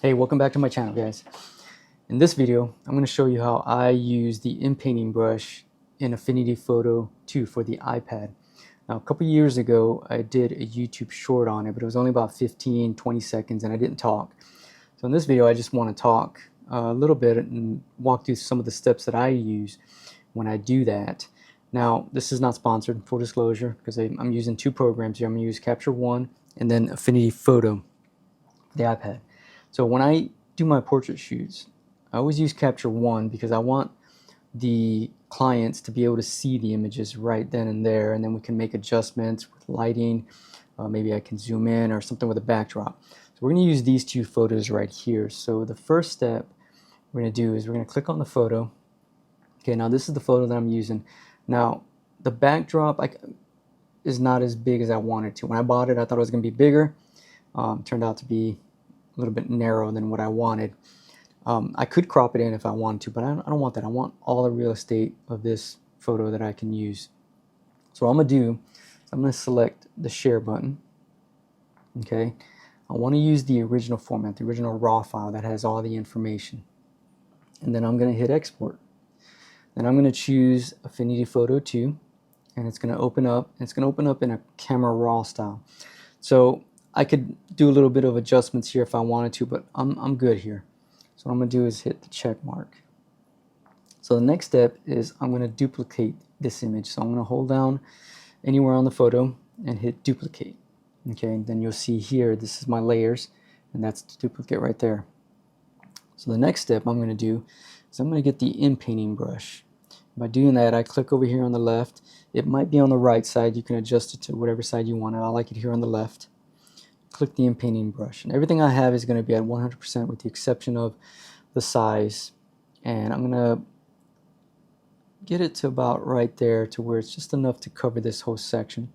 Hey, welcome back to my channel, guys. In this video, I'm going to show you how I use the Inpainting Brush in Affinity Photo 2 for the iPad. Now, a couple years ago, I did a YouTube short on it, but it was only about 15-20 seconds and I didn't talk. So in this video, I just want to talk a little bit and walk through some of the steps that I use when I do that. Now, this is not sponsored, full disclosure, because I'm using two programs here. I'm going to use Capture One and then Affinity Photo, the iPad. So when I do my portrait shoots, I always use Capture One because I want the clients to be able to see the images right then and there, and then we can make adjustments with lighting. Maybe I can zoom in or something with a backdrop. So we're going to use these two photos right here. So the first step we're going to do is we're going to click on the photo. Okay, now this is the photo that I'm using. Now the backdrop is not as big as I wanted to. When I bought it, I thought it was going to be bigger. Turned out to be a little bit narrow than what I wanted. I could crop it in if I wanted to, but I don't want that. I want all the real estate of this photo that I can use. So what I'm going to do is I'm going to select the share button. Okay, I want to use the original format, the original RAW file that has all the information. And then I'm going to hit export. Then I'm going to choose Affinity Photo 2, and it's going to open up. It's going to open up in a camera raw style. So I could do a little bit of adjustments here if I wanted to, but I'm good here. So what I'm going to do is hit the check mark. So the next step is I'm going to duplicate this image. So I'm going to hold down anywhere on the photo and hit duplicate. Okay, and then you'll see here, this is my layers, and that's the duplicate right there. So the next step I'm going to do is I'm going to get the Inpainting Brush. By doing that, I click over here on the left. It might be on the right side. You can adjust it to whatever side you want it. I like it here on the left. Click the Inpainting Brush, and everything I have is going to be at 100% with the exception of the size, and I'm going to get it to about right there to where it's just enough to cover this whole section.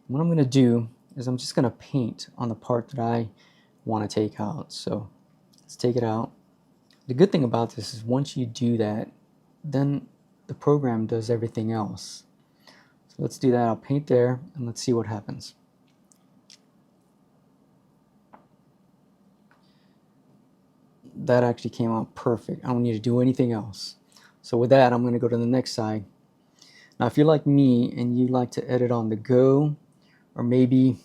What I'm going to do is I'm just going to paint on the part that I want to take out. So let's take it out. The good thing about this is once you do that, then the program does everything else. So let's do that. I'll paint there and let's see what happens. That actually came out perfect. I don't need to do anything else. So with that, I'm going to go to the next side. Now if you're like me and you like to edit on the go, or maybe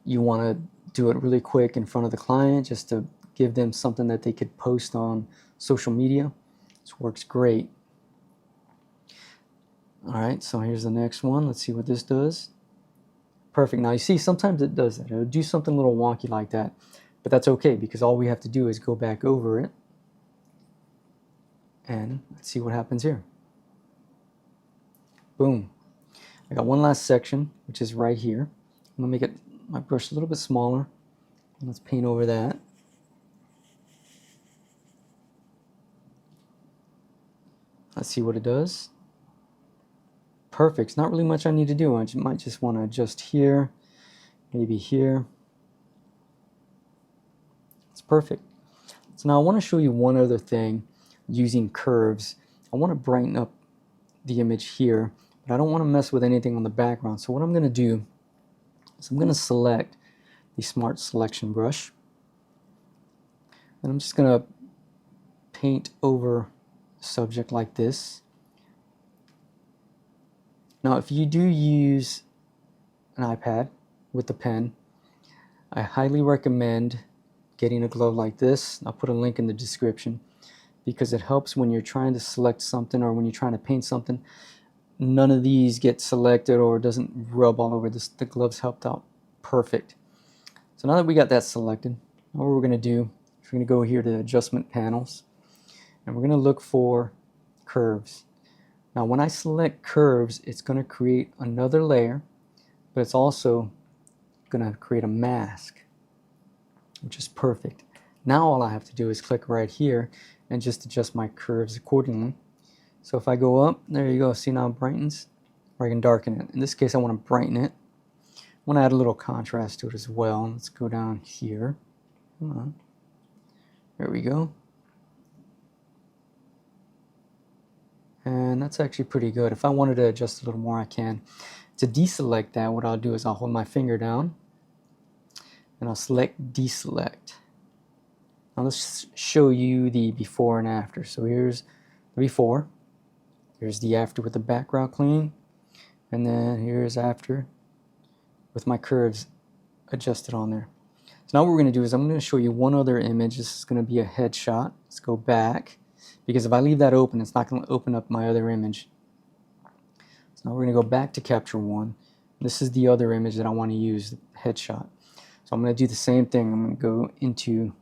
you want to do it really quick in front of the client just to give them something that they could post on social media, this works great. Alright, so here's the next one. Let's see what this does. Perfect. Now you see, sometimes it does that. It'll do something a little wonky like that. But that's okay, because all we have to do is go back over it and let's see what happens here. Boom. I got one last section, which is right here. I'm going to make my brush a little bit smaller. Let's paint over that. Let's see what it does. Perfect. It's not really much I need to do. I might just want to adjust here, maybe here. It's perfect. So now I want to show you one other thing using curves. I want to brighten up the image here, but I don't want to mess with anything on the background. So what I'm going to do is I'm going to select the Smart Selection brush, and I'm just going to paint over the subject like this. Now if you do use an iPad with the pen, I highly recommend getting a glove like this. I'll put a link in the description because it helps when you're trying to select something or when you're trying to paint something. None of these get selected or doesn't rub all over this. The gloves helped out perfect. So now that we got that selected, now what we're going to do is we're going to go here to adjustment panels and we're going to look for curves. Now when I select curves, it's going to create another layer, but it's also going to create a mask, which is perfect. Now all I have to do is click right here and just adjust my curves accordingly. So if I go up, there you go, see now it brightens, or I can darken it. In this case I want to brighten it. I want to add a little contrast to it as well. Let's go down here. Come on. There we go. And that's actually pretty good. If I wanted to adjust a little more, I can. To deselect that, what I'll do is I'll hold my finger down and I'll select deselect. Now let's show you the before and after. So here's the before, here's the after with the background clean, and then here's after with my curves adjusted on there. So now what we're going to do is I'm going to show you one other image. This is going to be a headshot. Let's go back, because if I leave that open, it's not going to open up my other image. So now we're going to go back to capture one. This is the other image that I want to use, the headshot. So I'm going to do the same thing. I'm going to go into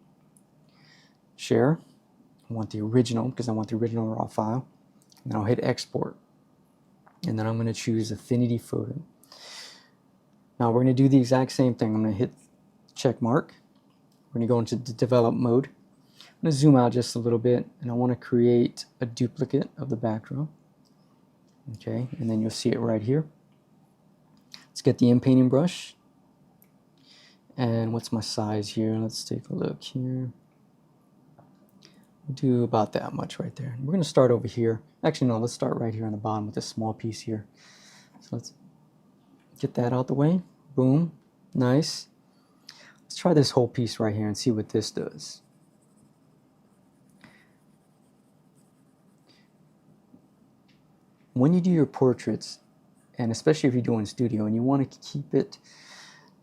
share. I want the original because I want the original raw file. And then I'll hit export. And then I'm going to choose Affinity Photo. Now we're going to do the exact same thing. I'm going to hit check mark. We're going to go into the develop mode. I'm going to zoom out just a little bit, and I want to create a duplicate of the background. Okay, and then you'll see it right here. Let's get the inpainting brush. And what's my size here? Let's take a look here. Do about that much right there. We're going to start over here. Actually, no, let's start right here on the bottom with this small piece here. So let's get that out the way. Boom. Nice. Let's try this whole piece right here and see what this does. When you do your portraits, and especially if you're doing studio and you want to keep it,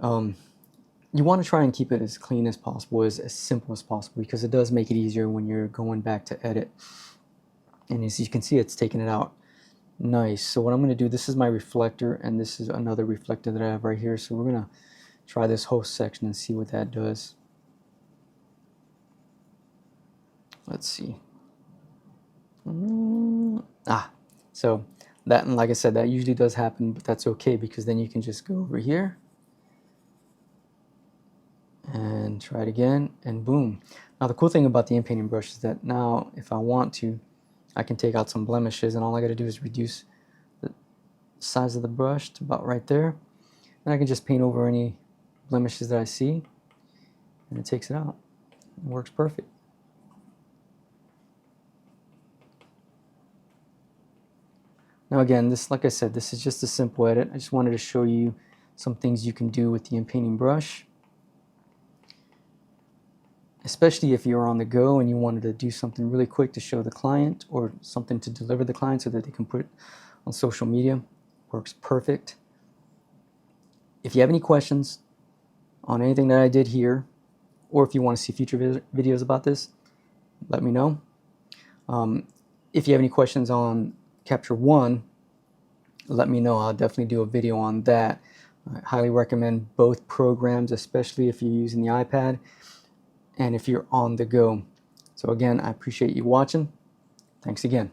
you want to try and keep it as clean as possible, as simple as possible, because it does make it easier when you're going back to edit. And as you can see, it's taking it out nice. So what I'm going to do, this is my reflector, and this is another reflector that I have right here. So we're going to try this whole section and see what that does. Let's see. So that, and like I said, that usually does happen, but that's okay, because then you can just go over here and try it again, and boom. Now the cool thing about the inpainting brush is that now if I want to, I can take out some blemishes, and all I got to do is reduce the size of the brush to about right there, and I can just paint over any blemishes that I see, and it takes it out. It works perfect. Now again, this, like I said, this is just a simple edit. I just wanted to show you some things you can do with the inpainting brush, especially if you're on the go and you wanted to do something really quick to show the client, or something to deliver the client so that they can put it on social media. Works perfect. If you have any questions on anything that I did here, or if you want to see future videos about this, let me know. If you have any questions on Capture One, let me know. I'll definitely do a video on that. I highly recommend both programs, especially if you're using the iPad and if you're on the go. So again, I appreciate you watching. Thanks again.